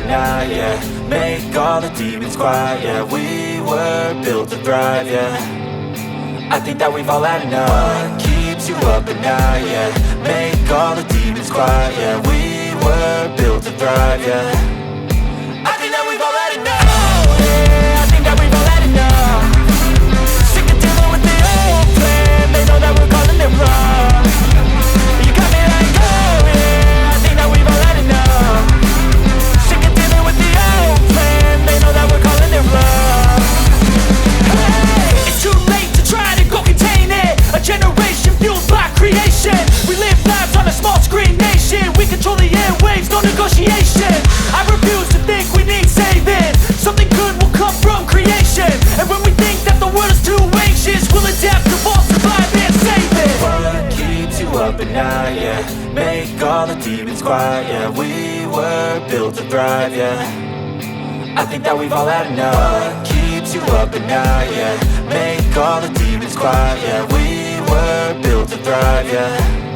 night, yeah. Make all the demons quiet, yeah. We were built to thrive, yeah. I think that we've all had enough. What keeps you up at night, yeah. Make all the demons quiet, yeah. We were built to thrive, yeah. I think that we've all had enough, yeah. I think that we've all had enough. Sick of dealing with the old plan. They know that we're calling it wrong. You got me like, oh yeah. I think that we've all had enough. Sick of dealing with the old plan. They know that we're calling it wrong. Hey, it's too late to try to go contain it. A generation fueled by creation. We live lives on a small screen nation. We control the airwaves, no negotiation. I refuse to think we need saving. Something good will come from creation. And when we think that the world is too anxious, we'll adapt, evolve, survive and save it. What keeps you up at night, yeah. Make all the demons quiet, yeah. We were built to thrive, yeah. I think that we've all had enough. What keeps you up at night, yeah. Make all the demons quiet, yeah. We were built to thrive, yeah.